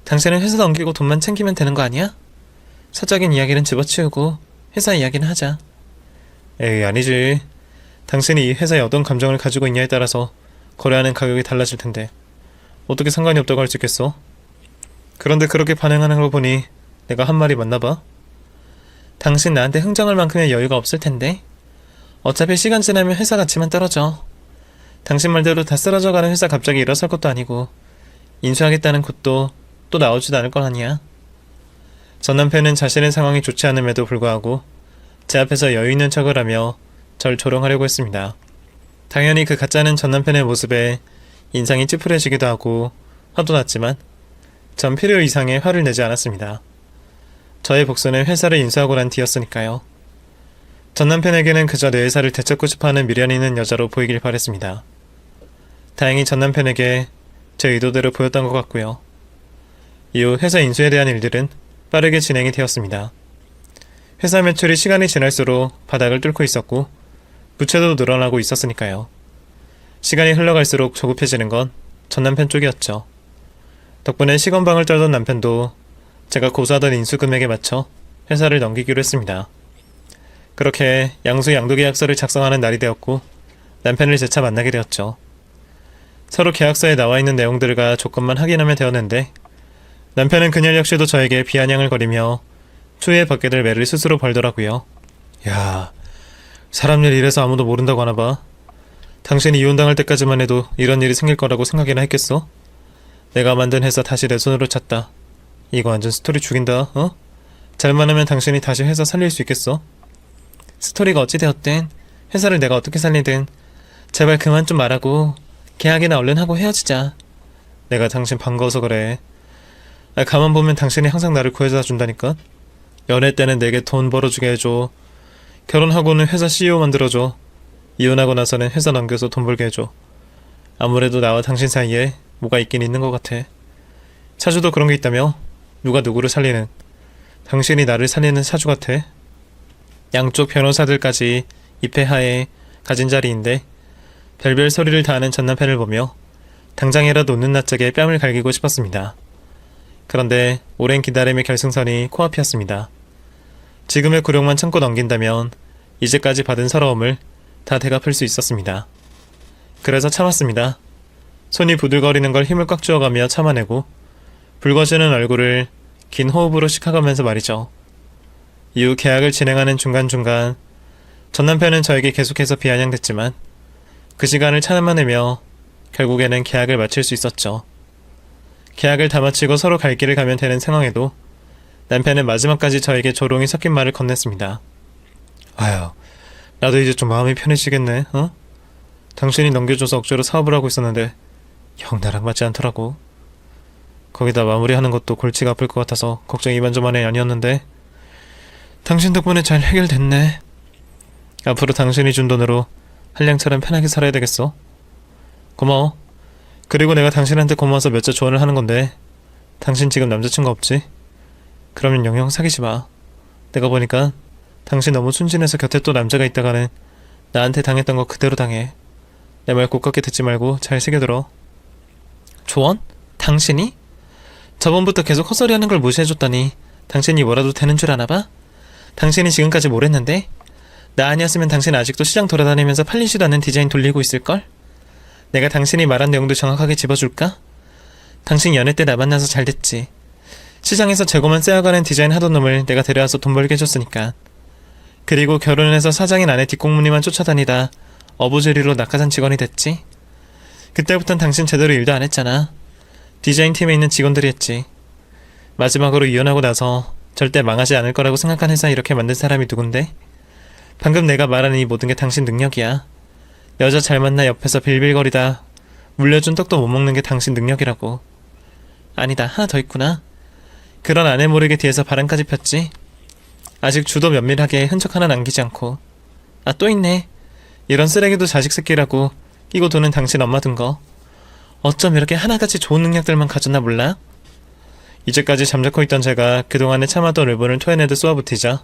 당신은 회사 넘기고 돈만 챙기면 되는 거 아니야? 사적인 이야기는 집어치우고 회사 이야기는 하자. 에이, 아니지. 당신이 이 회사에 어떤 감정을 가지고 있냐에 따라서 거래하는 가격이 달라질 텐데 어떻게 상관이 없다고 할 수 있겠어? 그런데 그렇게 반응하는 걸 보니 내가 한 말이 맞나 봐. 당신 나한테 흥정할 만큼의 여유가 없을 텐데. 어차피 시간 지나면 회사 가치만 떨어져. 당신 말대로 다 쓰러져가는 회사 갑자기 일어설 것도 아니고 인수하겠다는 곳도 또 나오지도 않을 건 아니야. 전 남편은 자신의 상황이 좋지 않음에도 불구하고 제 앞에서 여유 있는 척을 하며 절 조롱하려고 했습니다. 당연히 그 가짜는 전 남편의 모습에 인상이 찌푸려지기도 하고 화도 났지만 전 필요 이상의 화를 내지 않았습니다. 저의 복수는 회사를 인수하고 난 뒤였으니까요. 전 남편에게는 그저 내 회사를 되찾고 싶어하는 미련 있는 여자로 보이길 바랬습니다. 다행히 전 남편에게 제 의도대로 보였던 것 같고요. 이후 회사 인수에 대한 일들은 빠르게 진행이 되었습니다. 회사 매출이 시간이 지날수록 바닥을 뚫고 있었고 부채도 늘어나고 있었으니까요. 시간이 흘러갈수록 조급해지는 건 전 남편 쪽이었죠. 덕분에 시건방을 떨던 남편도 제가 고수하던 인수 금액에 맞춰 회사를 넘기기로 했습니다. 그렇게 양수 양도 계약서를 작성하는 날이 되었고 남편을 재차 만나게 되었죠. 서로 계약서에 나와 있는 내용들과 조건만 확인하면 되었는데 남편은 그녀 역시도 저에게 비아냥을 거리며 추후에 받게 될 매를 스스로 벌더라고요. 야, 사람 일 이래서 아무도 모른다고 하나 봐. 당신이 이혼당할 때까지만 해도 이런 일이 생길 거라고 생각이나 했겠어? 내가 만든 회사 다시 내 손으로 찼다. 이거 완전 스토리 죽인다, 어? 잘만 하면 당신이 다시 회사 살릴 수 있겠어? 스토리가 어찌 되었든 회사를 내가 어떻게 살리든 제발 그만 좀 말하고 계약이나 얼른 하고 헤어지자. 내가 당신 반가워서 그래. 가만 보면 당신이 항상 나를 구해다 준다니까? 연애 때는 내게 돈 벌어주게 해줘. 결혼하고는 회사 CEO 만들어줘. 이혼하고 나서는 회사 넘겨서 돈 벌게 해줘. 아무래도 나와 당신 사이에 뭐가 있긴 있는 것 같아. 사주도 그런 게 있다며? 누가 누구를 살리는. 당신이 나를 살리는 사주 같아. 양쪽 변호사들까지 입회하에 가진 자리인데 별별 소리를 다하는 전 남편을 보며 당장이라도 웃는 낯짝에 뺨을 갈기고 싶었습니다. 그런데 오랜 기다림의 결승선이 코앞이었습니다. 지금의 굴욕만 참고 넘긴다면 이제까지 받은 서러움을 다 되갚을 수 있었습니다. 그래서 참았습니다. 손이 부들거리는 걸 힘을 꽉 쥐어가며 참아내고 붉어지는 얼굴을 긴 호흡으로 식혀가면서 말이죠. 이후 계약을 진행하는 중간중간 전 남편은 저에게 계속해서 비아냥댔지만 그 시간을 참아내며 결국에는 계약을 마칠 수 있었죠. 계약을 다 마치고 서로 갈 길을 가면 되는 상황에도 남편은 마지막까지 저에게 조롱이 섞인 말을 건넸습니다. 아휴, 나도 이제 좀 마음이 편해지겠네, 어? 당신이 넘겨줘서 억지로 사업을 하고 있었는데 형 나랑 맞지 않더라고. 거기다 마무리하는 것도 골치가 아플 것 같아서 걱정 이만저만이 아니었는데 당신 덕분에 잘 해결됐네. 앞으로 당신이 준 돈으로 한량처럼 편하게 살아야 되겠어. 고마워. 그리고 내가 당신한테 고마워서 몇 자 조언을 하는 건데 당신 지금 남자친구 없지? 그러면 영영 사귀지 마. 내가 보니까 당신 너무 순진해서 곁에 또 남자가 있다가는 나한테 당했던 거 그대로 당해. 내 말 고깝게 듣지 말고 잘 새겨들어. 조언? 당신이? 저번부터 계속 헛소리하는 걸 무시해줬더니 당신이 뭐라도 되는 줄 아나 봐? 당신이 지금까지 뭘 했는데? 나 아니었으면 당신 아직도 시장 돌아다니면서 팔리지도 않는 디자인 돌리고 있을걸? 내가 당신이 말한 내용도 정확하게 집어줄까? 당신 연애 때 나 만나서 잘 됐지. 시장에서 재고만 쎄어가는 디자인 하던 놈을 내가 데려와서 돈 벌게 해줬으니까. 그리고 결혼해서 사장인 아내 뒷공무니만 쫓아다니다 어부지리로 낙하산 직원이 됐지? 그때부턴 당신 제대로 일도 안 했잖아. 디자인팀에 있는 직원들이 했지. 마지막으로 이혼하고 나서 절대 망하지 않을 거라고 생각한 회사 이렇게 만든 사람이 누군데? 방금 내가 말하는 이 모든 게 당신 능력이야. 여자 잘 만나 옆에서 빌빌거리다 물려준 떡도 못 먹는 게 당신 능력이라고. 아니다, 하나 더 있구나. 그런 아내 모르게 뒤에서 바람까지 폈지? 아직 주도 면밀하게 흔적 하나 남기지 않고. 아, 또 있네. 이런 쓰레기도 자식 새끼라고 끼고 도는 당신 엄마 둔 거. 어쩜 이렇게 하나같이 좋은 능력들만 가졌나 몰라? 이제까지 잠자코 있던 제가 그동안에 참았던 울분을 토해내듯 쏘아붙이자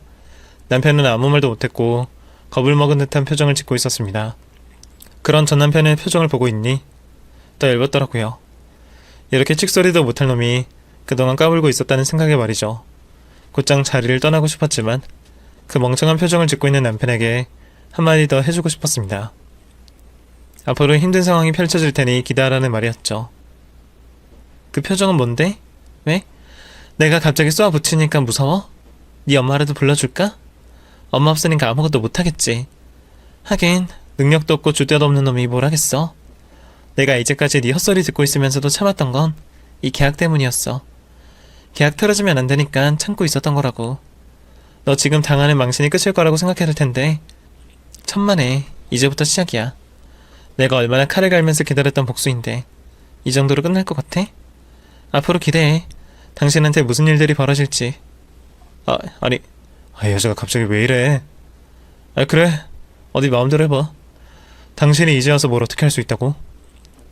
남편은 아무 말도 못했고 겁을 먹은 듯한 표정을 짓고 있었습니다. 그런 전 남편의 표정을 보고 있니? 더 얇았더라고요. 이렇게 칙소리도 못할 놈이 그동안 까불고 있었다는 생각에 말이죠. 곧장 자리를 떠나고 싶었지만 그 멍청한 표정을 짓고 있는 남편에게 한마디 더 해주고 싶었습니다. 앞으로 힘든 상황이 펼쳐질 테니 기다라는 말이었죠. 그 표정은 뭔데? 왜? 내가 갑자기 쏘아붙이니까 무서워? 네 엄마라도 불러줄까? 엄마 없으니까 아무것도 못하겠지. 하긴 능력도 없고 줏대도 없는 놈이 뭘 하겠어. 내가 이제까지 네 헛소리 듣고 있으면서도 참았던 건 이 계약 때문이었어. 계약 틀어지면 안 되니까 참고 있었던 거라고. 너 지금 당하는 망신이 끝일 거라고 생각했을 텐데 천만에 이제부터 시작이야. 내가 얼마나 칼을 갈면서 기다렸던 복수인데 이 정도로 끝날 것 같아? 앞으로 기대해. 당신한테 무슨 일들이 벌어질지. 아니 여자가 갑자기 왜 이래? 그래, 어디 마음대로 해봐. 당신이 이제 와서 뭘 어떻게 할 수 있다고?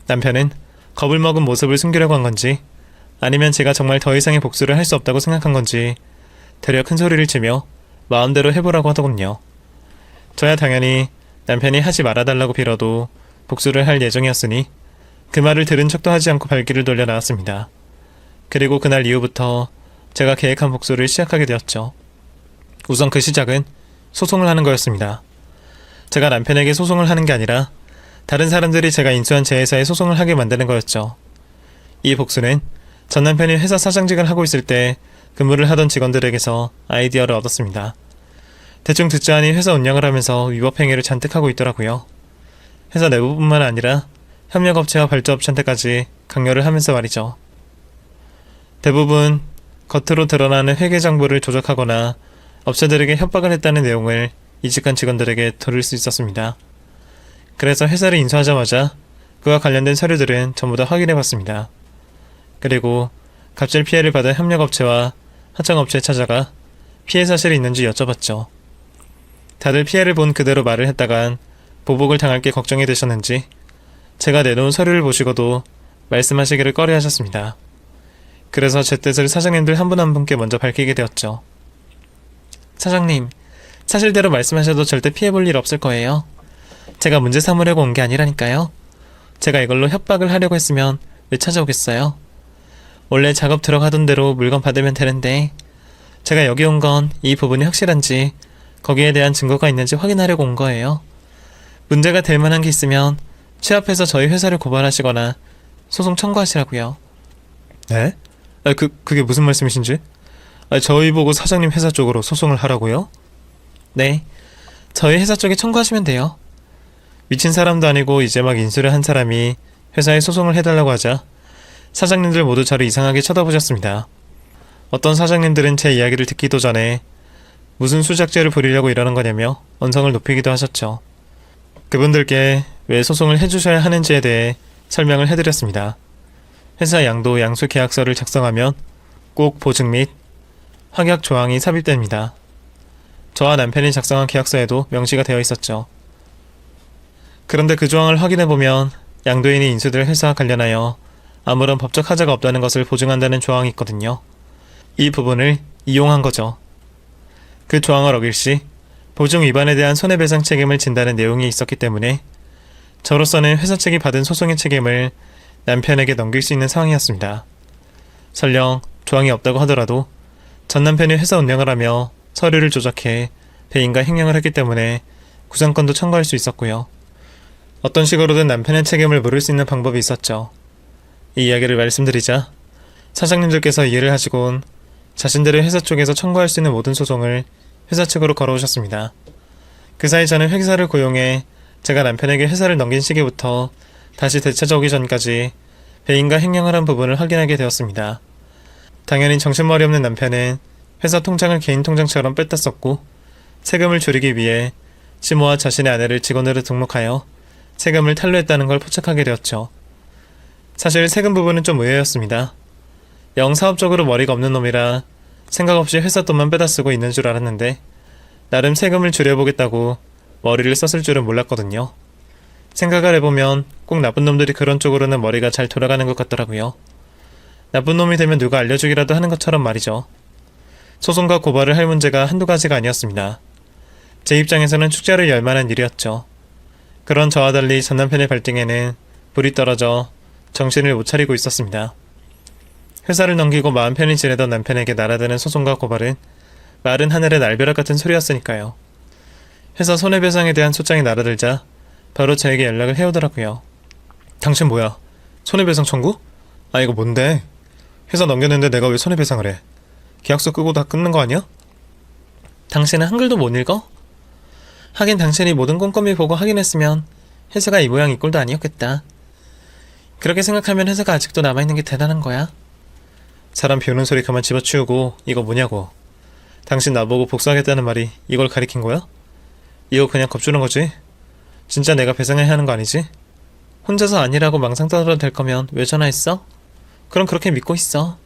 남편은 겁을 먹은 모습을 숨기려고 한 건지 아니면 제가 정말 더 이상의 복수를 할 수 없다고 생각한 건지 되려 큰 소리를 치며 마음대로 해보라고 하더군요. 저야 당연히 남편이 하지 말아달라고 빌어도 복수를 할 예정이었으니 그 말을 들은 척도 하지 않고 발길을 돌려 나왔습니다. 그리고 그날 이후부터 제가 계획한 복수를 시작하게 되었죠. 우선 그 시작은 소송을 하는 거였습니다. 제가 남편에게 소송을 하는 게 아니라 다른 사람들이 제가 인수한 제 회사에 소송을 하게 만드는 거였죠. 이 복수는 전 남편이 회사 사장직을 하고 있을 때 근무를 하던 직원들에게서 아이디어를 얻었습니다. 대충 듣자하니 회사 운영을 하면서 위법행위를 잔뜩 하고 있더라고요. 회사 내부뿐만 아니라 협력업체와 발주업체한테까지 강요를 하면서 말이죠. 대부분 겉으로 드러나는 회계 정보를 조작하거나 업체들에게 협박을 했다는 내용을 이직한 직원들에게 들을 수 있었습니다. 그래서 회사를 인수하자마자 그와 관련된 서류들은 전부 다 확인해봤습니다. 그리고 갑질 피해를 받은 협력업체와 하청업체에 찾아가 피해 사실이 있는지 여쭤봤죠. 다들 피해를 본 그대로 말을 했다간 보복을 당할 게 걱정이 되셨는지 제가 내놓은 서류를 보시고도 말씀하시기를 꺼려하셨습니다. 그래서 제 뜻을 사장님들 한 분 한 분께 먼저 밝히게 되었죠. 사장님, 사실대로 말씀하셔도 절대 피해볼 일 없을 거예요. 제가 문제 삼으려고 온 게 아니라니까요. 제가 이걸로 협박을 하려고 했으면 왜 찾아오겠어요? 원래 작업 들어가던 대로 물건 받으면 되는데 제가 여기 온 건 이 부분이 확실한지 거기에 대한 증거가 있는지 확인하려고 온 거예요. 문제가 될 만한 게 있으면 취합해서 저희 회사를 고발하시거나 소송 청구하시라고요. 네? 그게 무슨 말씀이신지? 저희 보고 사장님 회사 쪽으로 소송을 하라고요? 네, 저희 회사 쪽에 청구하시면 돼요. 미친 사람도 아니고 이제 막 인수를 한 사람이 회사에 소송을 해달라고 하자 사장님들 모두 저를 이상하게 쳐다보셨습니다. 어떤 사장님들은 제 이야기를 듣기도 전에 무슨 수작죄를 부리려고 이러는 거냐며 언성을 높이기도 하셨죠. 그분들께 왜 소송을 해주셔야 하는지에 대해 설명을 해드렸습니다. 회사 양도 양수 계약서를 작성하면 꼭 보증 및 확약 조항이 삽입됩니다. 저와 남편이 작성한 계약서에도 명시가 되어 있었죠. 그런데 그 조항을 확인해보면 양도인이 인수될 회사와 관련하여 아무런 법적 하자가 없다는 것을 보증한다는 조항이 있거든요. 이 부분을 이용한 거죠. 그 조항을 어길 시 보증 위반에 대한 손해배상 책임을 진다는 내용이 있었기 때문에 저로서는 회사 측이 받은 소송의 책임을 남편에게 넘길 수 있는 상황이었습니다. 설령 조항이 없다고 하더라도 전 남편이 회사 운영을 하며 서류를 조작해 배임과 횡령을 했기 때문에 구상권도 청구할 수 있었고요. 어떤 식으로든 남편의 책임을 물을 수 있는 방법이 있었죠. 이 이야기를 말씀드리자 사장님들께서 이해를 하시곤 자신들의 회사 쪽에서 청구할 수 있는 모든 소송을 회사 측으로 걸어오셨습니다. 그 사이 저는 회계사를 고용해 제가 남편에게 회사를 넘긴 시기부터 다시 되찾아 오기 전까지 배임과 횡령을 한 부분을 확인하게 되었습니다. 당연히 정신머리 없는 남편은 회사 통장을 개인 통장처럼 뺐다 썼고 세금을 줄이기 위해 시모와 자신의 아내를 직원으로 등록하여 세금을 탈루했다는 걸 포착하게 되었죠. 사실 세금 부분은 좀 의외였습니다. 영 사업적으로 머리가 없는 놈이라 생각 없이 회사 돈만 빼다 쓰고 있는 줄 알았는데 나름 세금을 줄여보겠다고 머리를 썼을 줄은 몰랐거든요. 생각을 해보면 꼭 나쁜 놈들이 그런 쪽으로는 머리가 잘 돌아가는 것 같더라고요. 나쁜 놈이 되면 누가 알려주기라도 하는 것처럼 말이죠. 소송과 고발을 할 문제가 한두 가지가 아니었습니다. 제 입장에서는 축제를 열 만한 일이었죠. 그런 저와 달리 전 남편의 발등에는 불이 떨어져 정신을 못 차리고 있었습니다. 회사를 넘기고 마음 편히 지내던 남편에게 날아드는 소송과 고발은 마른 하늘의 날벼락 같은 소리였으니까요. 회사 손해배상에 대한 소장이 날아들자 바로 저에게 연락을 해오더라고요. 당신 뭐야? 손해배상 청구? 아 이거 뭔데? 회사 넘겼는데 내가 왜 손해배상을 해? 계약서 끄고 다 끊는 거 아니야? 당신은 한글도 못 읽어? 하긴 당신이 모든 꼼꼼히 보고 확인했으면 회사가 이 모양 이 꼴도 아니었겠다. 그렇게 생각하면 회사가 아직도 남아있는 게 대단한 거야. 사람 비우는 소리 그만 집어치우고 이거 뭐냐고. 당신 나보고 복수하겠다는 말이 이걸 가리킨 거야? 이거 그냥 겁주는 거지? 진짜 내가 배상해야 하는 거 아니지? 혼자서 아니라고 망상 떠들어도 될 거면 왜 전화했어? 그럼 그렇게 믿고 있어.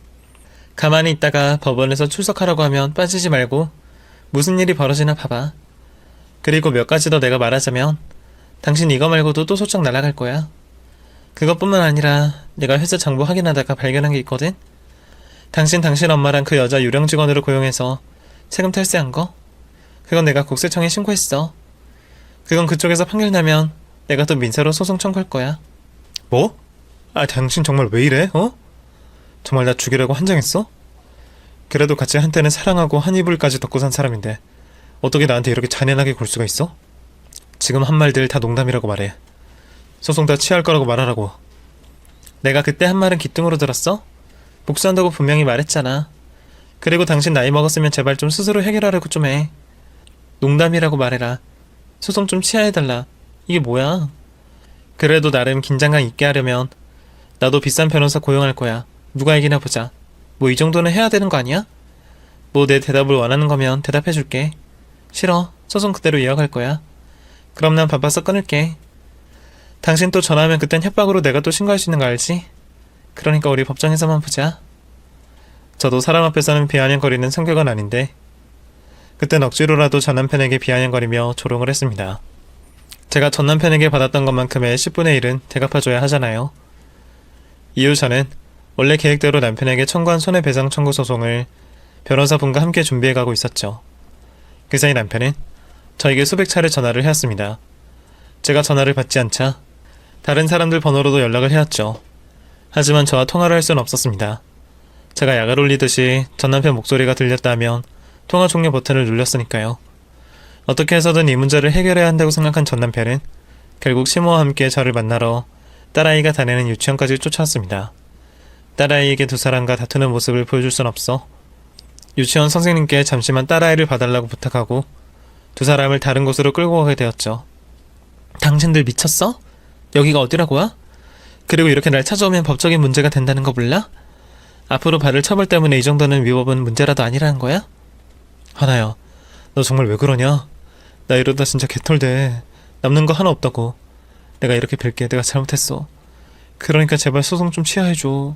가만히 있다가 법원에서 출석하라고 하면 빠지지 말고 무슨 일이 벌어지나 봐봐. 그리고 몇 가지 더 내가 말하자면 당신 이거 말고도 또 소장 날아갈 거야. 그것뿐만 아니라 내가 회사 정보 확인하다가 발견한 게 있거든? 당신 엄마랑 그 여자 유령 직원으로 고용해서 세금 탈세한 거? 그건 내가 국세청에 신고했어. 그건 그쪽에서 판결 나면 내가 또 민사로 소송 청구할 거야. 뭐? 아 당신 정말 왜 이래? 어? 정말 나 죽이려고 한장했어? 그래도 같이 한때는 사랑하고 한 이불까지 덮고 산 사람인데 어떻게 나한테 이렇게 잔인하게 굴 수가 있어? 지금 한 말들 다 농담이라고 말해. 소송 다 취할 거라고 말하라고. 내가 그때 한 말은 기뚱으로 들었어? 복수한다고 분명히 말했잖아. 그리고 당신 나이 먹었으면 제발 좀 스스로 해결하려고 좀 해. 농담이라고 말해라. 소송 좀 취하해달라. 이게 뭐야? 그래도 나름 긴장감 있게 하려면 나도 비싼 변호사 고용할 거야. 누가 이기나 보자. 뭐 이 정도는 해야 되는 거 아니야? 뭐 내 대답을 원하는 거면 대답해줄게. 싫어. 소송 그대로 이어갈 거야. 그럼 난 바빠서 끊을게. 당신 또 전화하면 그땐 협박으로 내가 또 신고할 수 있는 거 알지? 그러니까 우리 법정에서만 보자. 저도 사람 앞에서는 비아냥거리는 성격은 아닌데 그땐 억지로라도 전 남편에게 비아냥거리며 조롱을 했습니다. 제가 전 남편에게 받았던 것만큼의 10분의 1은 대갚아줘야 하잖아요. 이후 저는 원래 계획대로 남편에게 청구한 손해배상 청구 소송을 변호사분과 함께 준비해가고 있었죠. 그 사이 남편은 저에게 수백 차례 전화를 해왔습니다. 제가 전화를 받지 않자 다른 사람들 번호로도 연락을 해왔죠. 하지만 저와 통화를 할 수는 없었습니다. 제가 약을 올리듯이 전 남편 목소리가 들렸다 하면 통화 종료 버튼을 눌렸으니까요. 어떻게 해서든 이 문제를 해결해야 한다고 생각한 전 남편은 결국 시모와 함께 저를 만나러 딸아이가 다니는 유치원까지 쫓아왔습니다. 딸아이에게 두 사람과 다투는 모습을 보여줄 순 없어 유치원 선생님께 잠시만 딸아이를 봐달라고 부탁하고 두 사람을 다른 곳으로 끌고 가게 되었죠. 당신들 미쳤어? 여기가 어디라고요? 그리고 이렇게 날 찾아오면 법적인 문제가 된다는 거 몰라? 앞으로 받을 처벌 때문에 이 정도는 위법은 문제라도 아니라는 거야? 하나야, 너 정말 왜 그러냐? 나 이러다 진짜 개털돼. 남는 거 하나 없다고. 내가 이렇게 빌게. 내가 잘못했어. 그러니까 제발 소송 좀 취하해줘.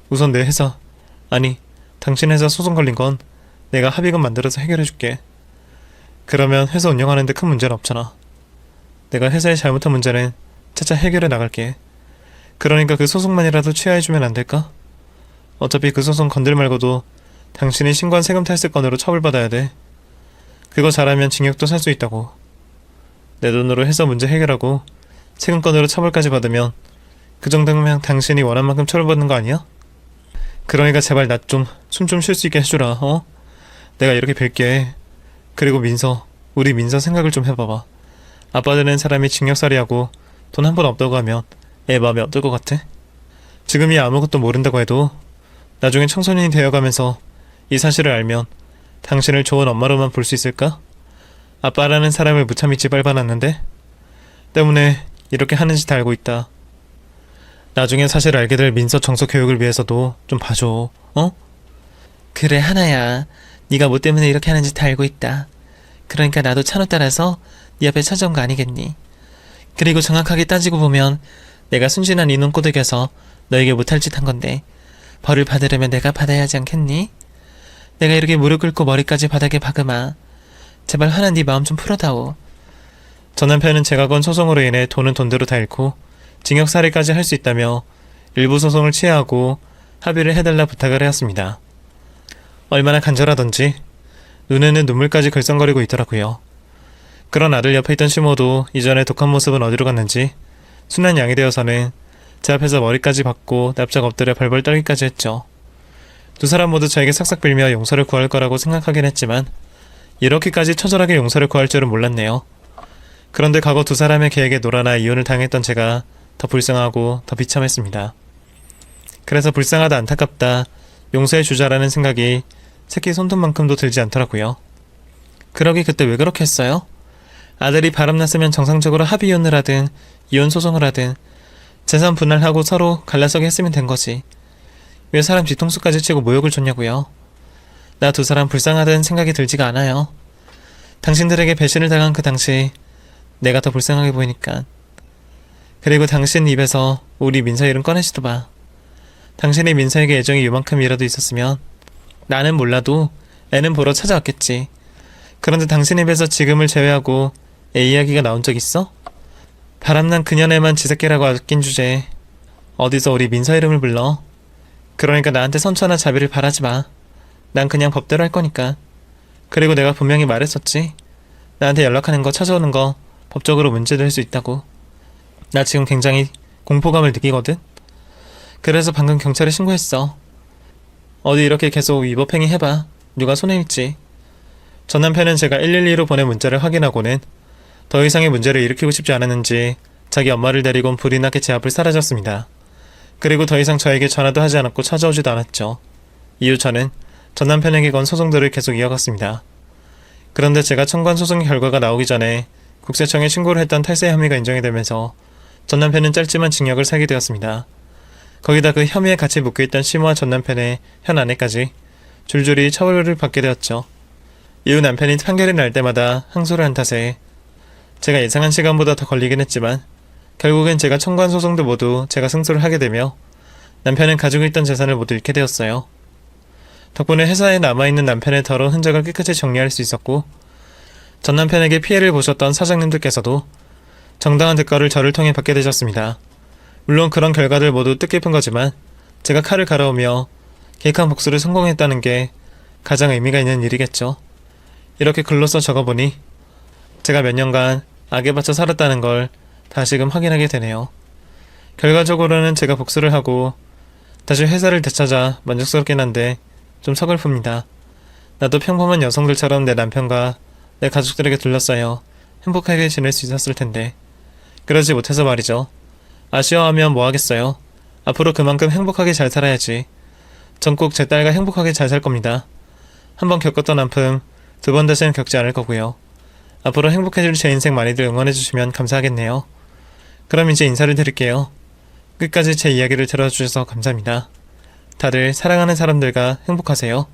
우선 내 회사, 아니 당신 회사 소송 걸린 건 내가 합의금 만들어서 해결해줄게. 그러면 회사 운영하는데 큰 문제는 없잖아. 내가 회사에 잘못한 문제는 차차 해결해 나갈게. 그러니까 그 소송만이라도 취하해주면 안 될까? 어차피 그 소송 건들 말고도 당신이 신고한 세금 탈세 건으로 처벌받아야 돼. 그거 잘하면 징역도 살 수 있다고. 내 돈으로 해서 문제 해결하고 세금건으로 처벌까지 받으면 그 정도면 당신이 원한 만큼 처벌받는 거 아니야? 그러니까 제발 나 좀 숨 좀 쉴 수 있게 해주라. 어? 내가 이렇게 뵐게. 그리고 민서, 우리 민서 생각을 좀 해봐봐. 아빠 되는 사람이 징역살이하고 돈 한 번 없다고 하면 애 마음이 어떨 것 같아? 지금이 아무것도 모른다고 해도 나중에 청소년이 되어가면서 이 사실을 알면 당신을 좋은 엄마로만 볼 수 있을까? 아빠라는 사람을 무참히 짓밟아놨는데 때문에 이렇게 하는지 다 알고 있다. 나중에 사실 알게 될 민서 정서 교육을 위해서도 좀 봐줘. 어? 그래 하나야. 네가 뭐 때문에 이렇게 하는지 다 알고 있다. 그러니까 나도 찬호 따라서 네 앞에 찾아온 거 아니겠니? 그리고 정확하게 따지고 보면 내가 순진한 이눈 꼬득여서 너에게 못할 짓 한 건데 벌을 받으려면 내가 받아야 하지 않겠니? 내가 이렇게 무릎 꿇고 머리까지 바닥에 박으마. 제발 화난 네 마음 좀 풀어다오. 전 남편은 제가 건 소송으로 인해 돈은 돈대로 다 잃고 징역 살해까지 할 수 있다며 일부 소송을 취하하고 합의를 해달라 부탁을 해왔습니다. 얼마나 간절하던지 눈에는 눈물까지 글썽거리고 있더라고요. 그런 아들 옆에 있던 시모도 이전에 독한 모습은 어디로 갔는지 순한 양이 되어서는 제 앞에서 머리까지 박고 납작 엎드려 벌벌 떨기까지 했죠. 두 사람 모두 저에게 싹싹 빌며 용서를 구할 거라고 생각하긴 했지만 이렇게까지 처절하게 용서를 구할 줄은 몰랐네요. 그런데 과거 두 사람의 계획에 놀아나 이혼을 당했던 제가 더 불쌍하고 더 비참했습니다. 그래서 불쌍하다 안타깝다 용서해 주자라는 생각이 새끼 손톱만큼도 들지 않더라고요. 그러게 그때 왜 그렇게 했어요? 아들이 바람났으면 정상적으로 합의 이혼을 하든 이혼 소송을 하든 재산 분할하고 서로 갈라서게 했으면 된 거지. 왜 사람 뒤통수까지 치고 모욕을 줬냐고요. 나 두 사람 불쌍하다는 생각이 들지가 않아요. 당신들에게 배신을 당한 그 당시 내가 더 불쌍하게 보이니까. 그리고 당신 입에서 우리 민서 이름 꺼내지도 마. 당신이 민서에게 애정이 요만큼이라도 있었으면 나는 몰라도 애는 보러 찾아왔겠지. 그런데 당신 입에서 지금을 제외하고 애 이야기가 나온 적 있어? 바람난 그년에만 지새끼라고 아낀 주제에 어디서 우리 민서 이름을 불러. 그러니까 나한테 선처나 자비를 바라지 마. 난 그냥 법대로 할 거니까. 그리고 내가 분명히 말했었지. 나한테 연락하는 거 찾아오는 거 법적으로 문제될 수 있다고. 나 지금 굉장히 공포감을 느끼거든. 그래서 방금 경찰에 신고했어. 어디 이렇게 계속 위법행위 해봐. 누가 손해일지. 전 남편은 제가 112로 보낸 문자를 확인하고는 더 이상의 문제를 일으키고 싶지 않았는지 자기 엄마를 데리고 불이 나게 제 앞을 사라졌습니다. 그리고 더 이상 저에게 전화도 하지 않았고 찾아오지도 않았죠. 이후 저는 전 남편에게 건 소송들을 계속 이어갔습니다. 그런데 제가 청구한 소송 결과가 나오기 전에 국세청에 신고를 했던 탈세 혐의가 인정이 되면서 전 남편은 짧지만 징역을 살게 되었습니다. 거기다 그 혐의에 같이 묶여있던 시모와 전 남편의 현 아내까지 줄줄이 처벌을 받게 되었죠. 이후 남편이 판결이 날 때마다 항소를 한 탓에 제가 예상한 시간보다 더 걸리긴 했지만 결국엔 제가 청구한 소송도 모두 제가 승소를 하게 되며 남편은 가지고 있던 재산을 모두 잃게 되었어요. 덕분에 회사에 남아있는 남편의 더러운 흔적을 깨끗이 정리할 수 있었고 전 남편에게 피해를 보셨던 사장님들께서도 정당한 대가를 저를 통해 받게 되셨습니다. 물론 그런 결과들 모두 뜻깊은 거지만 제가 칼을 갈아오며 계획한 복수를 성공했다는 게 가장 의미가 있는 일이겠죠. 이렇게 글로써 적어보니 제가 몇 년간 악에 받쳐 살았다는 걸 다시금 확인하게 되네요. 결과적으로는 제가 복수를 하고 다시 회사를 되찾아 만족스럽긴 한데 좀 서글픕니다. 나도 평범한 여성들처럼 내 남편과 내 가족들에게 둘러싸여 행복하게 지낼 수 있었을 텐데 그러지 못해서 말이죠. 아쉬워하면 뭐 하겠어요. 앞으로 그만큼 행복하게 잘 살아야지. 전 꼭 제 딸과 행복하게 잘 살 겁니다. 한번 겪었던 아픔 두 번 다시는 겪지 않을 거고요. 앞으로 행복해질 제 인생 많이들 응원해주시면 감사하겠네요. 그럼 이제 인사를 드릴게요. 끝까지 제 이야기를 들어주셔서 감사합니다. 다들 사랑하는 사람들과 행복하세요.